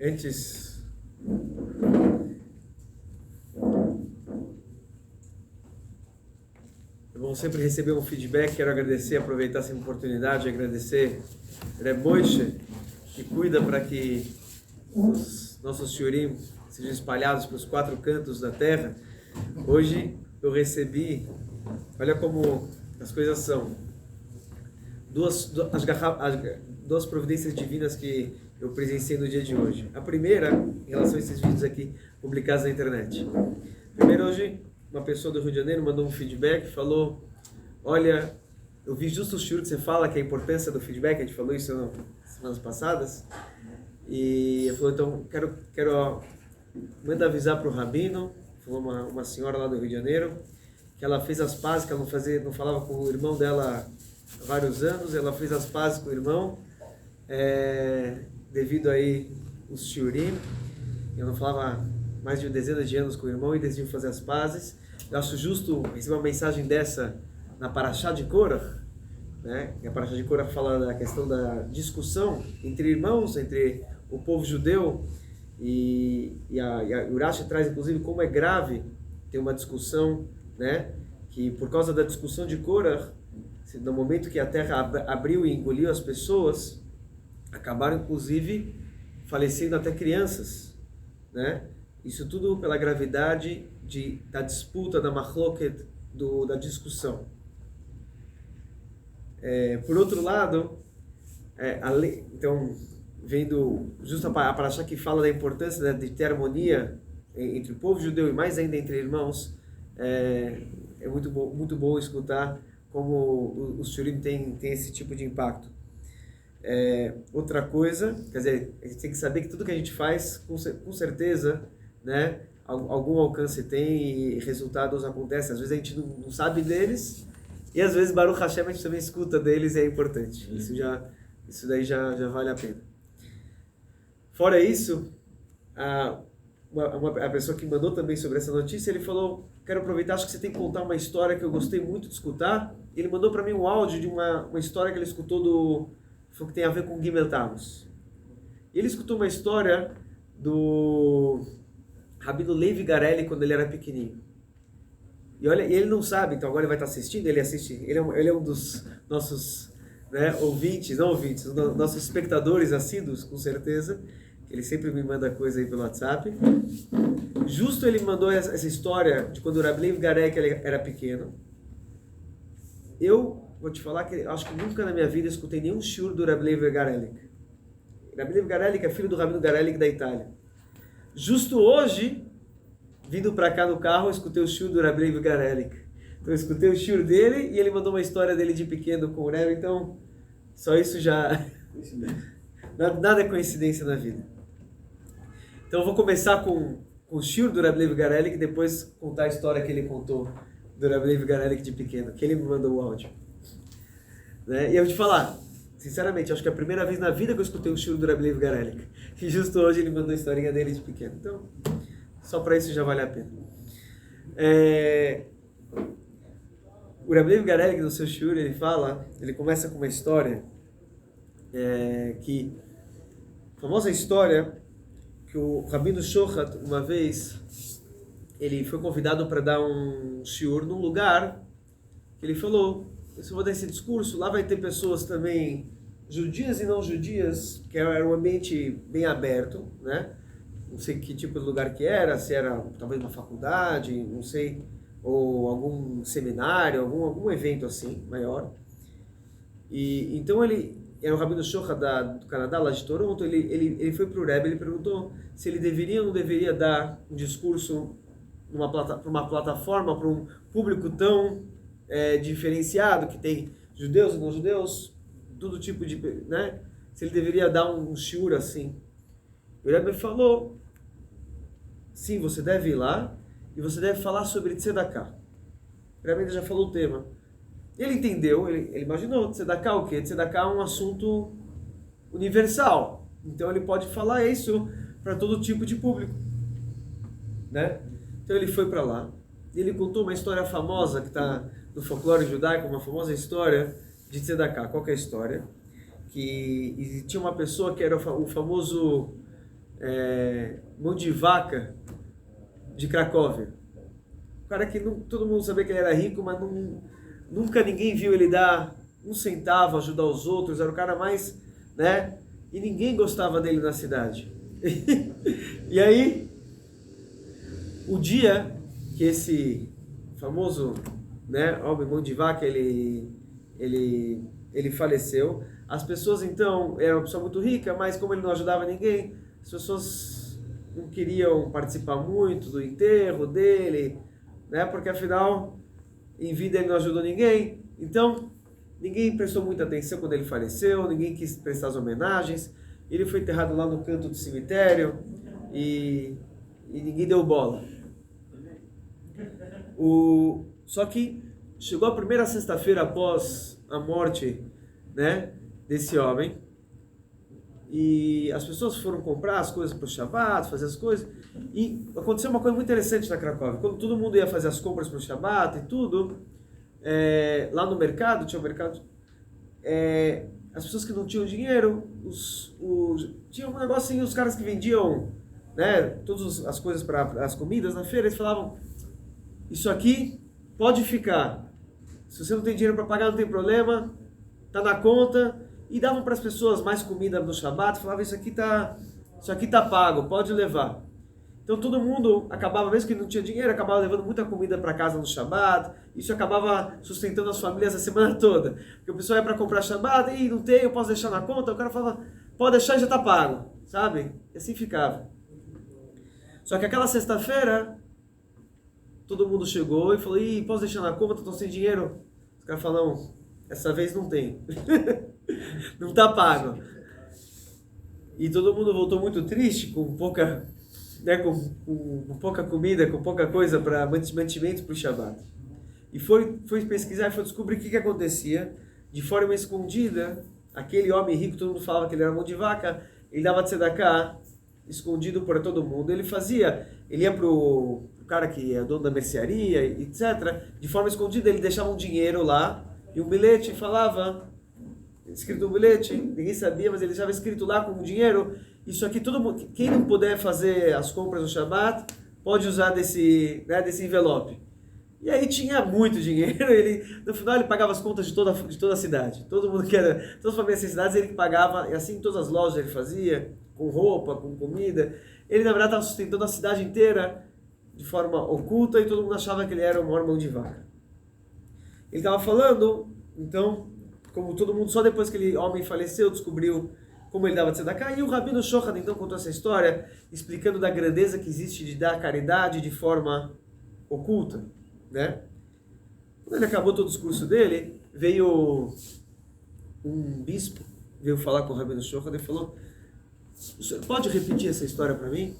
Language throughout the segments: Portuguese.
Antes, é bom sempre receber um feedback. Quero agradecer, aproveitar essa oportunidade, agradecer Reb Moshe, que cuida para que os nossos shiurim sejam espalhados pelos 4 cantos da terra. Hoje eu recebi, olha como as coisas são, duas providências divinas que eu presenciei no dia de hoje. A primeira, em relação a esses vídeos aqui publicados na internet. Primeiro, hoje, uma pessoa do Rio de Janeiro mandou um feedback, falou: olha, eu vi justo o shiur que você fala, que é a importância do feedback, a gente falou isso nas semanas passadas, e ele falou: então, quero manda avisar para o Rabino, falou uma senhora lá do Rio de Janeiro, que ela fez as pazes, que ela não falava com o irmão dela há vários anos, ela fez as pazes com o irmão, devido aí os shiurim, eu não falava mais de dezenas de anos com o irmão e decidiu fazer as pazes. Eu acho justo receber uma mensagem dessa na Parashá de Korach, né? E a Parashá de Korach fala da questão da discussão entre irmãos, entre o povo judeu, e a Urashi traz inclusive como é grave ter uma discussão, né? Que por causa da discussão de Korach, no momento que a terra abriu e engoliu as pessoas, acabaram inclusive falecendo até crianças, né? Isso tudo pela gravidade da disputa, da machloket, da discussão. Por outro lado, então, vendo justo a parashá que fala da importância, né, de ter harmonia entre o povo judeu e mais ainda entre irmãos, é muito bom escutar como os shiurim tem esse tipo de impacto. Outra coisa, quer dizer, a gente tem que saber que tudo que a gente faz, com certeza, né, algum alcance tem e resultados acontecem. Às vezes a gente não sabe deles e às vezes Baruch Hashem a gente também escuta deles e é importante. Isso daí já vale a pena. Fora isso, a pessoa que mandou também sobre essa notícia, ele falou: quero aproveitar, acho que você tem que contar uma história que eu gostei muito de escutar. Ele mandou para mim um áudio de uma história que ele escutou que tem a ver com Gimel Tammuz. Ele escutou uma história do Rabino Levi Garelli quando ele era pequenininho. E olha, ele não sabe, então agora ele vai estar assistindo, ele assiste, ele é um dos nossos, né, nossos espectadores assíduos, com certeza, que ele sempre me manda coisa aí pelo WhatsApp. Justo ele mandou essa história de quando o Rabbi Levi Garelli era pequeno. Eu vou te falar que acho que nunca na minha vida escutei nenhum shiur do Rabbi Levi Garelli. Rabbi Levi Garelli é filho do Rabino Garelli da Itália. Justo hoje, vindo para cá no carro, eu escutei o shiur do Rabbi Levi Garelli. Então eu escutei o shiur dele e ele mandou uma história dele de pequeno com o Rebbe, então só isso já... nada é coincidência na vida. Então eu vou começar com o shiur do Rabbi Levi Garelli e depois contar a história que ele contou do Rabbi Levi Garelli de pequeno, que ele me mandou o áudio. Né? E eu vou te falar, sinceramente, acho que é a primeira vez na vida que eu escutei o shiur do Rabbi Levi Garelli, que justo hoje ele mandou a historinha dele de pequeno. Então, só para isso já vale a pena. O Rabbi Levi Garelli, no seu shiur, ele começa com uma história, a famosa história que o Rabino Shochat, uma vez, ele foi convidado para dar um shiur num lugar que ele falou: eu vou dar esse discurso, lá vai ter pessoas também judias e não judias, que era um ambiente bem aberto, né? Não sei que tipo de lugar que era, se era talvez uma faculdade, não sei, ou algum seminário, algum evento assim, maior. E então ele era o Rabino Shochat do Canadá, lá de Toronto. Ele foi para o Rebbe, ele perguntou se ele deveria ou não deveria dar um discurso para uma plataforma, para um público tão diferenciado, que tem judeus e não judeus, todo tipo de, né? Se ele deveria dar um shiur assim. O Rebbe falou: sim, você deve ir lá e você deve falar sobre Tzedakah. O Rebbe já falou o tema. Ele entendeu, ele imaginou, Tzedakah o quê? Tzedakah é um assunto universal. Então ele pode falar isso para todo tipo de público, né? Então ele foi para lá e ele contou uma história famosa que está no folclore judaico, uma famosa história de Tzedakah. Qual que é a história? Que tinha uma pessoa que era o famoso mão de vaca de Cracóvia. O cara que todo mundo sabia que ele era rico, mas nunca ninguém viu ele dar um centavo, ajudar os outros, era o cara mais, né? E ninguém gostava dele na cidade. E aí, o dia que esse famoso, né, homem mão de vaca, ele faleceu, as pessoas então, era uma pessoa muito rica, mas como ele não ajudava ninguém, as pessoas não queriam participar muito do enterro dele, né, porque afinal, em vida ele não ajudou ninguém, então ninguém prestou muita atenção quando ele faleceu, ninguém quis prestar as homenagens, ele foi enterrado lá no canto do cemitério e ninguém deu bola. Só que chegou a primeira sexta-feira após a morte, né, desse homem, e as pessoas foram comprar as coisas para o Shabbat, fazer as coisas, e aconteceu uma coisa muito interessante na Cracóvia. Quando todo mundo ia fazer as compras para o Shabbat e tudo, lá no mercado, tinha um mercado, as pessoas que não tinham dinheiro, tinha um negócio assim, os caras que vendiam, né, todas as coisas para as comidas na feira, eles falavam, isso aqui pode ficar, se você não tem dinheiro para pagar não tem problema, tá na conta, e davam para as pessoas mais comida no Shabbat, falavam, isso aqui tá pago, pode levar. Então todo mundo acabava, mesmo que não tinha dinheiro, acabava levando muita comida para casa no Shabbat, isso acabava sustentando as famílias a semana toda. Porque o pessoal ia para comprar Shabbat, e não tem, eu posso deixar na conta, o cara falava, pode deixar e já tá pago, sabe? E assim ficava. Só que aquela sexta-feira, todo mundo chegou e falou, posso deixar na conta, tô sem dinheiro? Os caras falaram, não, essa vez não tem. Não tá pago. E todo mundo voltou muito triste, com pouca, né, com pouca comida, com pouca coisa para mantimento para o Shabbat. E foi pesquisar e foi descobrir o que acontecia. De forma escondida, aquele homem rico, todo mundo falava que ele era mão de vaca, ele dava tzedakah, escondido para todo mundo. Ele ia pro cara que é dono da mercearia, etc. De forma escondida, ele deixava um dinheiro lá, e um bilhete falava, escrito um bilhete, ninguém sabia, mas ele deixava escrito lá com o dinheiro, isso aqui todo mundo, quem não puder fazer as compras no Shabbat, pode usar desse envelope. E aí tinha muito dinheiro, no final ele pagava as contas de toda a cidade, todo mundo que era, todas as famílias das cidades ele que pagava, e assim todas as lojas ele fazia, com roupa, com comida, ele na verdade estava sustentando a cidade inteira de forma oculta e todo mundo achava que ele era o maior mão de vaca. Ele estava falando, então, como todo mundo, só depois que aquele homem faleceu, descobriu como ele dava tzedakah, e o Rabino Shochad então contou essa história, explicando da grandeza que existe de dar caridade de forma oculta, né? Quando ele acabou todo o discurso dele, veio um bispo, veio falar com o Rabino Shochad e falou, o senhor pode repetir essa história para mim?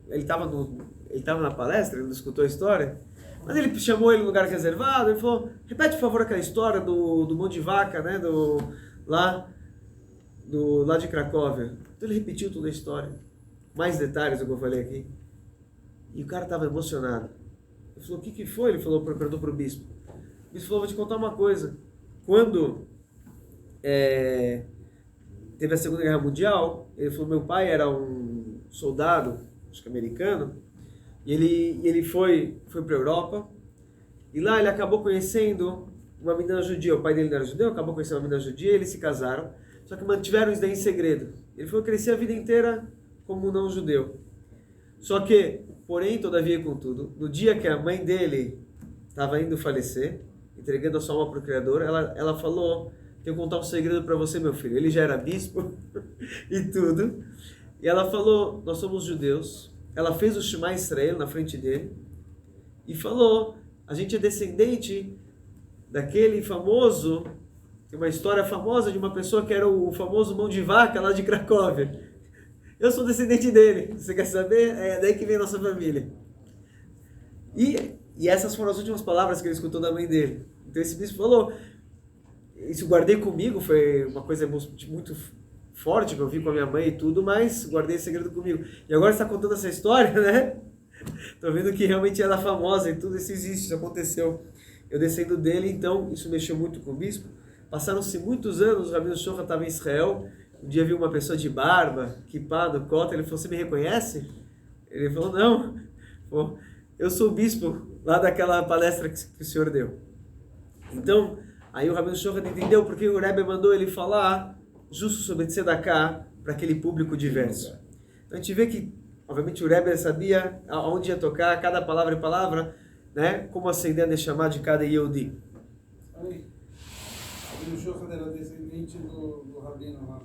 Ele estava na palestra, ele não escutou a história, mas ele chamou ele no lugar reservado, ele falou, repete por favor aquela história do mão de vaca, né, lá de Cracóvia. Então ele repetiu toda a história, mais detalhes do que eu falei aqui, e o cara estava emocionado. Ele falou, o que foi? Ele falou, perguntou para o bispo. O bispo falou, vou te contar uma coisa, quando teve a Segunda Guerra Mundial, ele falou, meu pai era um soldado, acho que americano, e ele foi para a Europa, e lá ele acabou conhecendo uma menina judia. O pai dele não era judeu, acabou conhecendo uma menina judia, eles se casaram, só que mantiveram isso daí em segredo. Ele falou que crescia a vida inteira como não judeu. Só que, porém, todavia e contudo, no dia que a mãe dele estava indo falecer, entregando a sua alma para o Criador, ela falou, tenho que contar um segredo para você, meu filho. Ele já era bispo e tudo. E ela falou, nós somos judeus. Ela fez o Shema Israel na frente dele e falou, a gente é descendente daquele famoso, tem uma história famosa de uma pessoa que era o famoso mão de vaca lá de Cracóvia. Eu sou descendente dele, você quer saber? É daí que vem a nossa família. E essas foram as últimas palavras que ele escutou da mãe dele. Então esse bispo falou, isso eu guardei comigo, foi uma coisa muito forte que eu vi com a minha mãe e tudo, mas guardei esse segredo comigo. E agora você está contando essa história, né? Tô vendo que realmente ela é famosa e tudo isso existe, isso aconteceu. Eu descendo dele, então isso mexeu muito com o bispo. Passaram-se muitos anos, o Rabino Shochad estava em Israel, um dia viu uma pessoa de barba, quipado, cota, ele falou, você me reconhece? Ele falou, não, pô, eu sou o bispo lá daquela palestra que o senhor deu. Então, aí o Rabino Shochat entendeu porque o Rebbe mandou ele falar justo sobre Tzedakah para aquele público diverso. Então a gente vê que, obviamente, o Rebbe sabia aonde ia tocar, cada palavra e palavra, né, como acender a Neshama de cada Yehudi. Aí, o Rabino Shochat era descendente do Rabino lá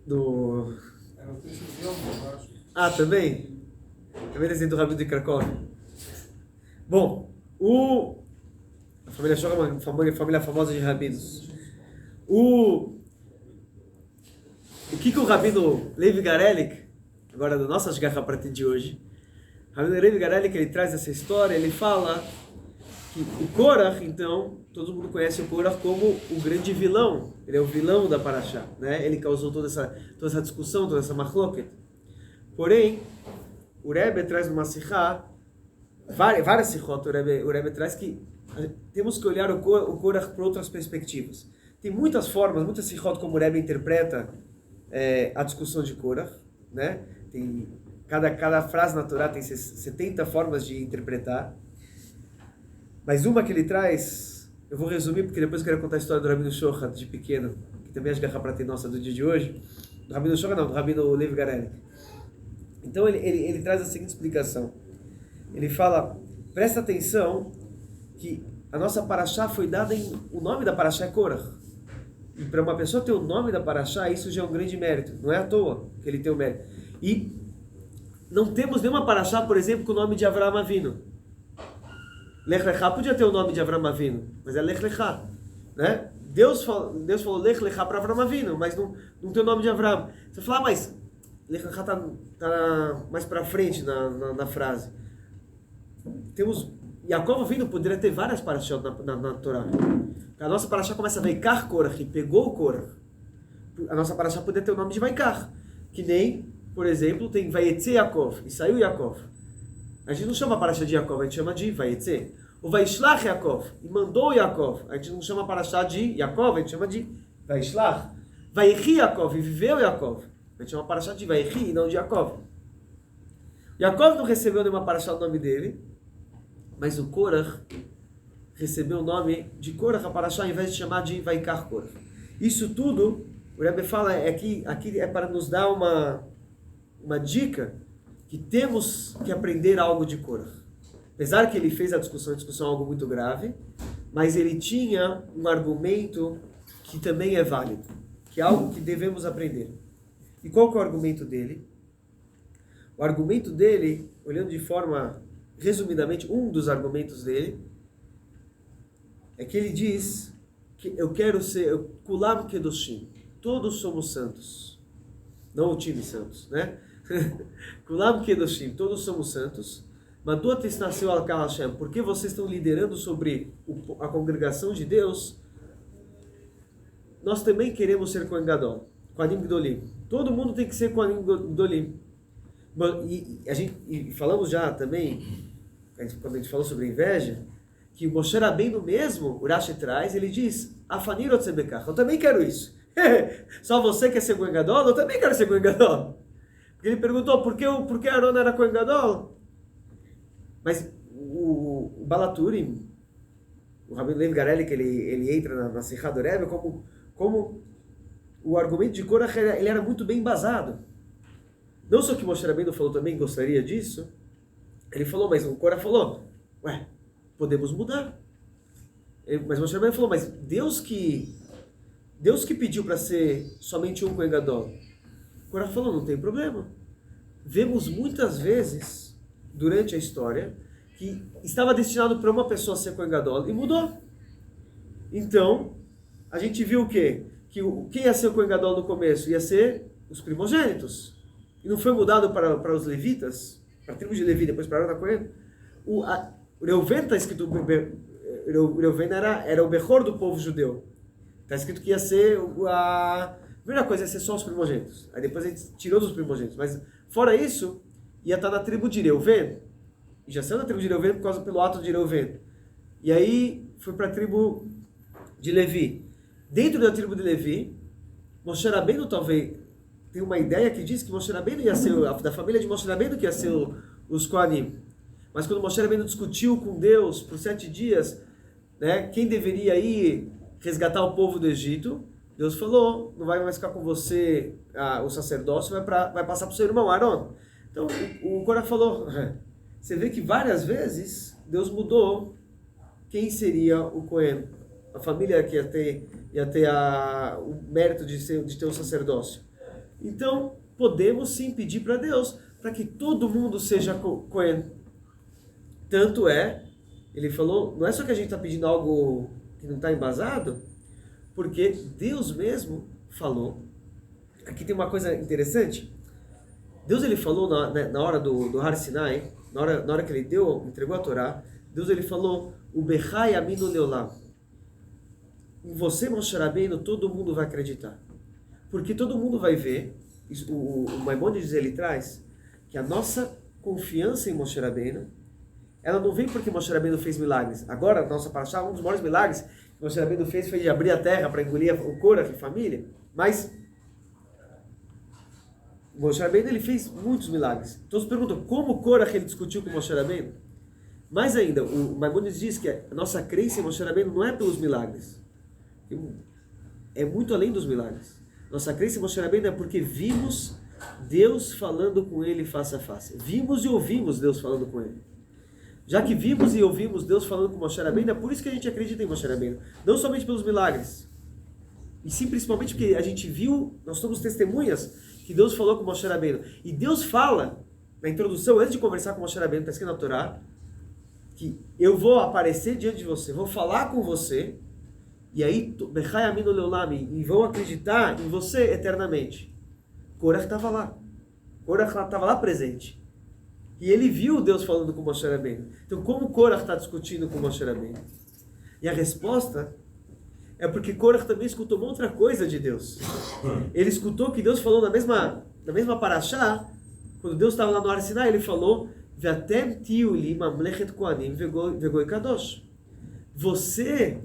do... Era o Teshuvah, eu acho. Ah, também? Também descendente do Rabino de Cracóvia. Bom, a família Shochat é uma família famosa de rabinos. O que o Rabino Levi Garelik, agora da nossa Ashgaha Pratit de hoje, o Rabino Levi Garelik, ele traz essa história, ele fala que o Korach, então, todo mundo conhece o Korach como o grande vilão, ele é o vilão da Parashá, né? Ele causou toda essa discussão, toda essa machloket. Porém, o Rebbe traz numa Sichá, várias Sichot, o Rebbe traz que temos que olhar o Korach por outras perspectivas. Tem muitas formas, muitas Sichot como o Rebbe interpreta a discussão de Korach, né? Tem, cada frase na Torá tem 70 formas de interpretar. Mas uma que ele traz, eu vou resumir porque depois eu quero contar a história do Rabino Shochat de pequeno, que também é a Ashgaha Pratit nossa do dia de hoje. Do Rabino Shochat não, do Rabino Levi Garelik. Então ele traz a seguinte explicação. Ele fala, presta atenção que a nossa Parashá foi dada o nome da Parashá é Korach. E para uma pessoa ter o nome da Parashá, isso já é um grande mérito. Não é à toa que ele tem o mérito. E não temos nenhuma Parashá, por exemplo, com o nome de Avraham Avinu. Lech Lechá podia ter o nome de Avraham Avinu, mas é Lech Lechá, né? Deus falou Lech Lechá para Avraham Avinu, mas não tem o nome de Avraham. Você fala, mas Lech Lechá tá mais para frente na frase. Temos Yaakov Avinu poderia ter várias parashot na Torá. A nossa parashá começa a Vaikar Korach, pegou o Korach. A nossa parashá poderia ter o nome de Vaikar, que nem, por exemplo, tem Vayetze Yaakov, e saiu Yaakov. A gente não chama a parashá de Yaakov, a gente chama de Vayetze. O Vaishlach Yaakov, e mandou Yaakov. A gente não chama a parashá de Yaakov, a gente chama de Vaishlach. Vayechi Yaakov, e viveu Yaakov. A gente chama a parashá de Vayechi e não de Yaakov. Yaakov não recebeu nenhuma parashá no nome dele, mas o Korach recebeu o nome de Korach, a parashá, ao invés de chamar de Vaikar Korach. Isso tudo, o Rebbe fala, aqui é para nos dar uma dica que temos que aprender algo de Korach. Apesar que ele fez a discussão é algo muito grave, mas ele tinha um argumento que também é válido, que é algo que devemos aprender. E qual que é o argumento dele? O argumento dele, olhando de forma, resumidamente, um dos argumentos dele, é que ele diz que eu quero ser Kulam Kedoshim, todos somos santos, não o time santos, né? Kulam Kedoshim, todos somos santos. Madua Tisnaseu Al-Kal Hashem, porque vocês estão liderando sobre a congregação de Deus, nós também queremos ser Kohen Gadol, Kohanim Gdolim. Todo mundo tem que ser Kohanim Gdolim. E falamos já também, quando a gente falou sobre a inveja, que o Moshe Rabbeinu mesmo, o Rashi traz, ele diz, Afanir Otzebekach, eu também quero isso. Só você quer ser Kohen Gadol? Eu também quero ser Kohen Gadol. Porque ele perguntou, por que Aaron era Kohen Gadol? Mas o Balaturim, o Rabino Levi Garelik, ele entra na Sichá do Rebbe como o argumento de Korach ele era muito bem embasado. Não só que Moshe Rabbeinu falou também, gostaria disso, ele falou, mas o Korach falou, podemos mudar. Mas Moshe Rabbeinu falou, mas Deus que pediu para ser somente um Kohen Gadol. O Korach falou, não tem problema. Vemos muitas vezes durante a história que estava destinado para uma pessoa ser Kohen Gadol e mudou. Então, a gente viu o quê? Que quem ia ser o Kohen Gadol no começo ia ser os primogênitos. E não foi mudado para os levitas, para a tribo de Levi, depois para Aaron Cohen. O Reuven está escrito, Reuven era o Bechor do povo judeu. Está escrito que ia ser a primeira coisa, ia ser só os primogênitos. Aí depois a gente tirou dos primogênitos. Mas fora isso, ia estar na tribo de Reuven. E já saiu da tribo de Reuven pelo ato de Reuven. E aí foi para a tribo de Levi. Dentro da tribo de Levi, Moshe Rabbeinu talvez tem uma ideia que diz que Moshe Rabbeinu ia ser, da família de Moshe Rabbeinu que ia ser os Kohanim. Mas quando Moshe Rabbeinu discutiu com Deus por 7 dias, né, quem deveria ir resgatar o povo do Egito, Deus falou, não vai mais ficar com você o sacerdócio, vai passar para o seu irmão Aaron. Então o Korah falou, você vê que várias vezes Deus mudou quem seria o Cohen, a família que ia ter o mérito de ter o sacerdócio. Então podemos sim pedir para Deus para que todo mundo seja Cohen. Tanto é, ele falou, não é só que a gente está pedindo algo que não está embasado, porque Deus mesmo falou. Aqui tem uma coisa interessante. Deus ele falou na hora do Har Sinai, na hora que ele entregou a Torá, Deus ele falou, o Bechai Aminu Leolam. Em você, Moshe Rabbeinu, todo mundo vai acreditar. Porque todo mundo vai ver, o Maimônides ele traz, que a nossa confiança em Moshe Rabbeinu, ela não vem porque Moshe Rabbeinu fez milagres. Agora, a nossa paraxá, um dos maiores milagres que Moshe Rabbeinu fez foi de abrir a terra para engolir o Korah e a família. Mas Moshe Rabbeinu ele fez muitos milagres. Todos perguntam como Korah ele discutiu com Moshe Rabbeinu. Mais ainda, o Maimônides diz que a nossa crença em Moshe Rabbeinu não é pelos milagres. É muito além dos milagres. Nossa crença em Moshe Rabbeinu é porque vimos Deus falando com ele face a face. Vimos e ouvimos Deus falando com ele. Já que vimos e ouvimos Deus falando com Moshe Rabbeinu, é por isso que a gente acredita em Moshe Rabbeinu. Não somente pelos milagres. E sim, principalmente porque a gente viu, nós somos testemunhas que Deus falou com Moshe Rabbeinu. E Deus fala, na introdução, antes de conversar com Moshe Rabbeinu, está escrito na Torá, que eu vou aparecer diante de você, vou falar com você, e aí, e vão acreditar em você eternamente. Korah estava lá. Korah estava lá presente. E ele viu Deus falando com Moshe Rabbeinu. Então, como Korah está discutindo com Moshe Rabbeinu? E a resposta é porque Korah também escutou uma outra coisa de Deus. Ele escutou que Deus falou na mesma paraxá, quando Deus estava lá no Har Sinai, ele falou, V'atem tiyu li mamlechet kohanim v'goi kadosh. Vocês,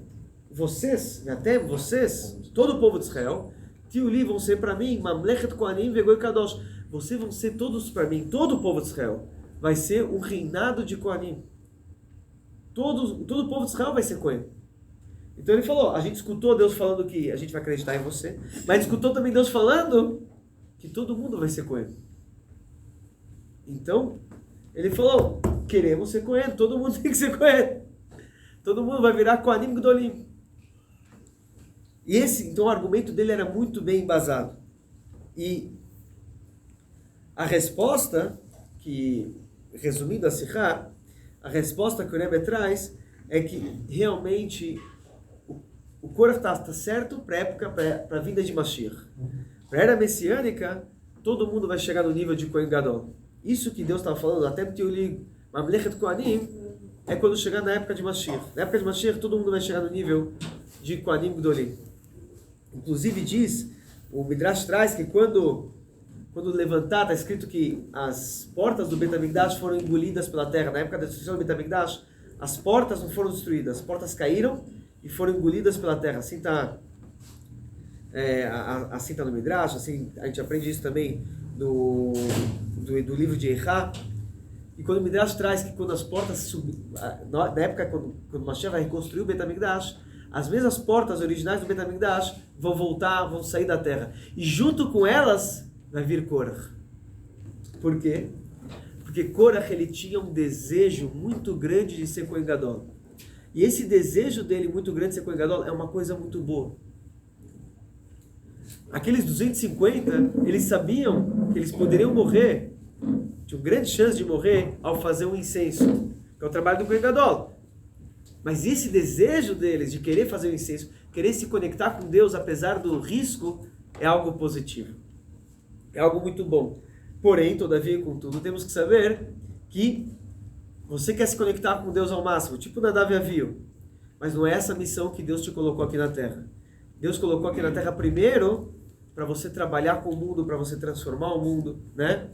todo o povo de Israel, tiyu li vão ser para mim, mamlechet kohanim v'goi kadosh. Vocês vão ser todos para mim, todo o povo de Israel. Vai ser um reinado de Kohanim. Todo o povo de Israel vai ser Kohen. Então ele falou, a gente escutou Deus falando que a gente vai acreditar em você, mas escutou também Deus falando que todo mundo vai ser Kohen. Então, ele falou, queremos ser Kohen, todo mundo tem que ser Kohen. Todo mundo vai virar Kohanim Gdolim. E então o argumento dele era muito bem embasado. E a resposta, resumindo a Sihá, a resposta que o Rebbe traz é que realmente o Korah está certo para a vinda de Mashiach. Para a era messiânica, todo mundo vai chegar no nível de Kohen Gadol. Isso que Deus estava falando, até Tiuli Mamlechet Kohanim, é quando chegar na época de Mashiach. Na época de Mashiach, todo mundo vai chegar no nível de Kohanim Gdolim. Inclusive diz, o Midrash traz que quando levantar, está escrito que as portas do Bet HaMikdash foram engolidas pela terra. Na época da destruição do Bet HaMikdash, as portas não foram destruídas, as portas caíram e foram engolidas pela terra. Assim está assim tá no Midrash, assim, a gente aprende isso também do livro de Eichá. E quando o Midrash traz que quando as portas subiram, na época quando Mashiach vai reconstruir o Bet HaMikdash, as mesmas portas originais do Bet HaMikdash vão sair da terra. E junto com elas vai vir Korah. Por quê? Porque Korah ele tinha um desejo muito grande de ser Kohen Gadol. E esse desejo dele muito grande de ser Kohen Gadol é uma coisa muito boa. Aqueles 250, eles sabiam que eles poderiam morrer, tinham grande chance de morrer ao fazer um incenso, que é o trabalho do Kohen Gadol. Mas esse desejo deles de querer fazer o incenso, querer se conectar com Deus apesar do risco, é algo positivo. É algo muito bom. Porém, todavia, contudo, temos que saber que você quer se conectar com Deus ao máximo, tipo Nadav e Avihu. Mas não é essa a missão que Deus te colocou aqui na Terra. Deus colocou aqui na Terra primeiro para você trabalhar com o mundo, para você transformar o mundo, né?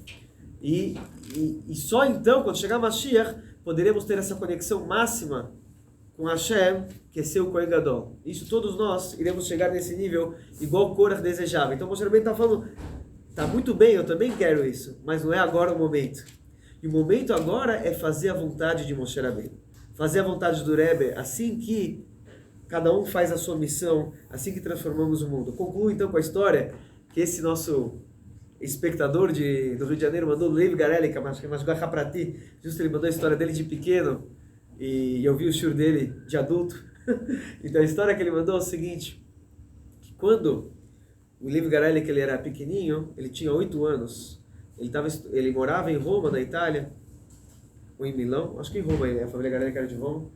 E só então, quando chegar Mashiach, poderemos ter essa conexão máxima com Hashem, que é ser o Kohen Gadol. Isso todos nós iremos chegar nesse nível igual Korah desejava. Então, Moshe Rabbeinu está falando, tá muito bem, eu também quero isso, mas não é agora o momento. E o momento agora é fazer a vontade de Moshe Rabbeinu. Fazer a vontade do Rebbe, assim que cada um faz a sua missão, assim que transformamos o mundo. Concluo então com a história que esse nosso espectador do Rio de Janeiro mandou, o Levi Garelli, que é mais pra ti, justo ele mandou a história dele de pequeno, e eu vi o shiur dele de adulto. Então a história que ele mandou é o seguinte, que quando o Levi Garelli, que ele era pequenininho, ele tinha 8 anos, ele morava em Roma, na Itália, ou em Milão, acho que em Roma, a família Garelli que era de Roma,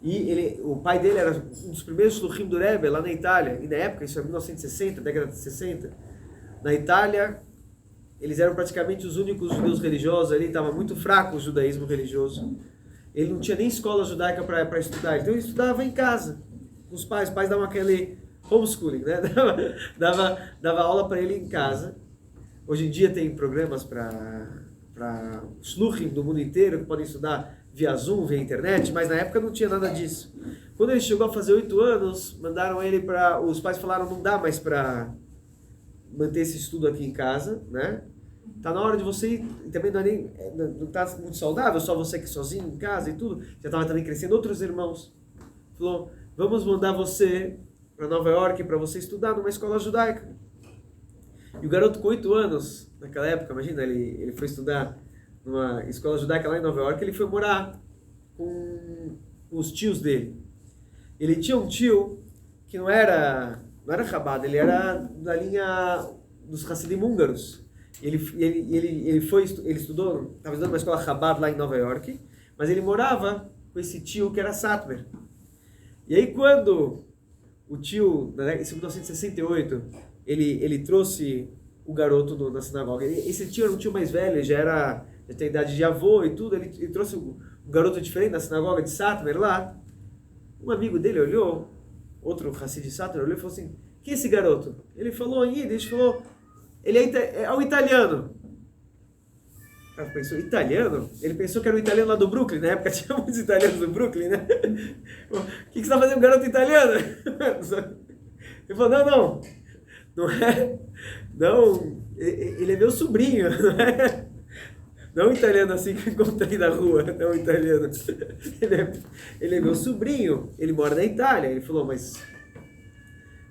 e o pai dele era um dos primeiros shluchim do Rebbe lá na Itália, e na época, isso é 1960, década de 60, na Itália, eles eram praticamente os únicos judeus religiosos ali, estava muito fraco o judaísmo religioso. Ele não tinha nem escola judaica para estudar, então ele estudava em casa, com os pais davam aquele homeschooling, né? dava aula para ele em casa. Hoje em dia tem programas para shluchim do mundo inteiro, que podem estudar via Zoom, via internet, mas na época não tinha nada disso. Quando ele chegou a fazer 8 anos, mandaram ele para... Os pais falaram, não dá mais para manter esse estudo aqui em casa, né? Tá na hora de você ir, também não tá muito saudável, só você aqui sozinho em casa e tudo. Já estava também crescendo outros irmãos. Falou, vamos mandar você para Nova York para você estudar numa escola judaica. E o garoto com 8 anos, naquela época, imagina, ele foi estudar numa escola judaica lá em Nova York, ele foi morar com os tios dele. Ele tinha um tio que não era Chabad, ele era da linha dos Hassidim húngaros. Ele estudou, estava estudando numa escola Chabad lá em Nova York, mas ele morava com esse tio que era Satmer. E aí quando o tio, em 1968, ele trouxe o garoto na sinagoga, esse tio era um tio mais velho, já tem idade de avô e tudo, ele trouxe um garoto diferente na sinagoga de Satmer lá. Um amigo dele olhou, outro Hassid de Satmer olhou e falou assim, quem é esse garoto? Ele falou em Yiddish, falou, ele é um italiano. O cara pensou, italiano? Ele pensou que era um italiano lá do Brooklyn, na época tinha muitos italianos do Brooklyn, né? O que você está fazendo com um garoto italiano? Ele falou, não é, não, ele é meu sobrinho, não é? Não um italiano assim que eu encontrei na rua, não um italiano. Ele é meu sobrinho, ele mora na Itália. Ele falou, mas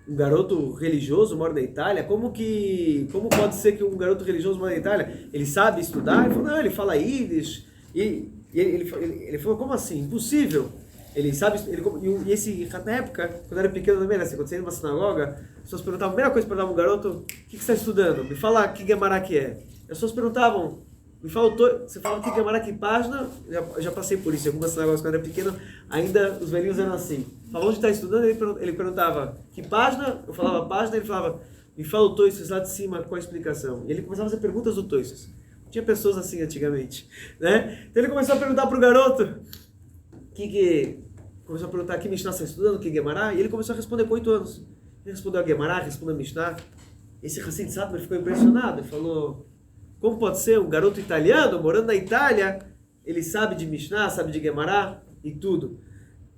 um garoto religioso mora na Itália? Como pode ser que um garoto religioso mora na Itália? Ele sabe estudar? Ele falou, não, ele fala Yiddish. E ele falou, como assim? Impossível. Ele sabe, na época, quando eu era pequeno também, assim, quando você ia numa sinagoga, as pessoas perguntavam, a primeira coisa que perguntavam ao garoto, o que você está estudando? Me fala que Gemara que é. As pessoas perguntavam, você fala que Gemara que página, já passei por isso, em algumas sinagogas quando eu era pequeno, ainda os velhinhos eram assim. Fala, onde está estudando? Ele perguntava, que página? Eu falava página, ele falava, me fala o Toisos lá de cima, qual a explicação? E ele começava a fazer perguntas do Toisos. Tinha pessoas assim antigamente, né? Então ele começou a perguntar para o garoto, começou a perguntar que Mishnah você está estudando, que Gemara, e ele começou a responder com 8 anos. Ele respondeu a Gemara, respondeu a Mishnah. Esse Hassid Satmer ficou impressionado, ele falou, como pode ser um garoto italiano, morando na Itália, ele sabe de Mishnah, sabe de Gemara e tudo.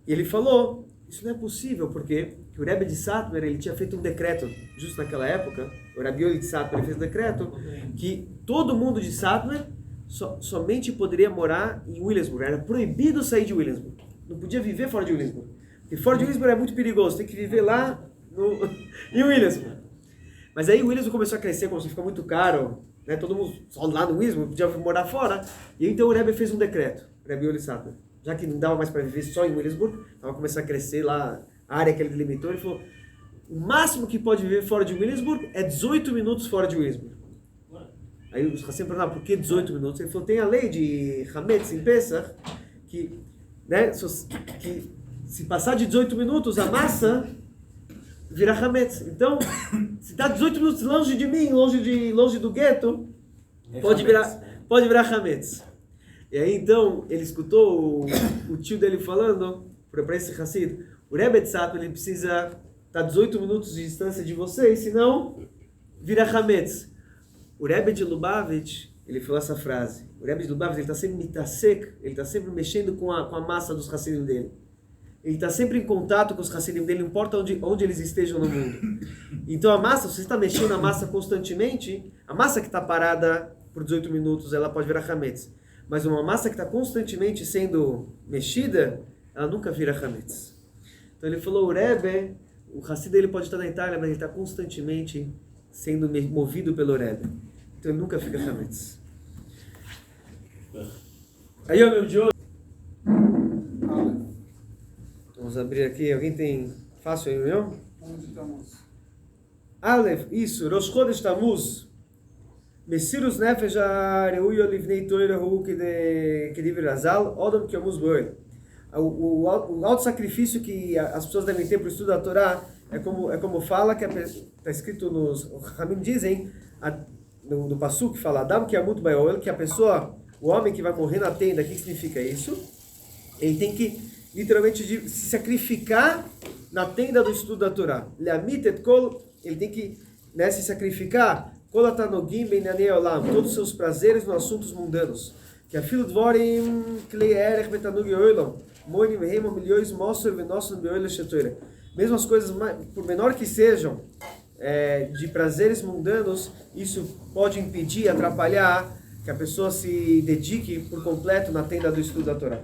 E ele falou, isso não é possível, porque o Rebbe de Satmer, ele tinha feito um decreto, justo naquela época, o Rabbi Yoli de Satmer ele fez um decreto, que todo mundo de Satmer somente poderia morar em Williamsburg, era proibido sair de Williamsburg, não podia viver fora de Williamsburg, porque fora de Williamsburg é muito perigoso, tem que viver lá em Williamsburg. Mas aí o Williamsburg começou a crescer, começou a ficar muito caro, né? Todo mundo só lá no Williamsburg podia morar fora, e então o Rebbe fez um decreto, o Rabbi Yoli Satmer, já que não dava mais para viver só em Williamsburg, estava começando a crescer lá, a área que ele delimitou, ele falou, o máximo que pode viver fora de Williamsburg é 18 minutos fora de Williamsburg. Aí os Hassim perguntavam, por que 18 minutos? Ele falou, tem a lei de Hametz em Pesach, que, né, que se passar de 18 minutos, a massa vira Hametz. Então, se está 18 minutos longe de mim, longe do gueto, pode virar Hametz. E aí então, ele escutou o tio dele falando para esse Hassid, o Rebbe de Satmer, ele precisa estar 18 minutos de distância de vocês, senão vira Hametz. O Rebbe de Lubavitch, ele falou essa frase. O Rebbe de Lubavitch, ele está sempre mitasek, ele está sempre mexendo com a massa dos Hassidim dele. ele está sempre em contato com os Hassidim dele, não importa onde eles estejam no mundo. Então a massa, se você está mexendo na massa constantemente, a massa que está parada por 18 minutos, ela pode virar Hametz. Mas uma massa que está constantemente sendo mexida, ela nunca vira Hametz. Então ele falou, o Rebbe, o Hassid dele pode estar na Itália, mas ele está constantemente sendo movido pelo Rebbe. Então ele nunca fica Hametz. Aí, ó, meu de hoje. Vamos abrir aqui. Alguém tem fácil aí, meu? Onde estamos? Aleph, isso. Rosh Chodesh Tammuz. Messirus Nefesh HaReuyo Livnei Torah Hu Kediv Razal Odom Kiomuz Boel. O alto sacrifício que as pessoas devem ter para o estudo da Torá é como fala, que está escrito nos Ramim dizem, no Pasuk fala, Adam Kiamut Bayoel, que a pessoa, o homem que vai morrer na tenda, o que significa isso? Ele tem que literalmente se sacrificar na tenda do estudo da Torá. Ele tem que se sacrificar todos os seus prazeres nos assuntos mundanos. Que a filho dvorim klei erech betanug oilom moinim vehem milhões mosor venosson beoile shetoire. Mesmo as coisas, por menor que sejam, de prazeres mundanos, isso pode impedir, atrapalhar que a pessoa se dedique por completo na tenda do estudo da Torá.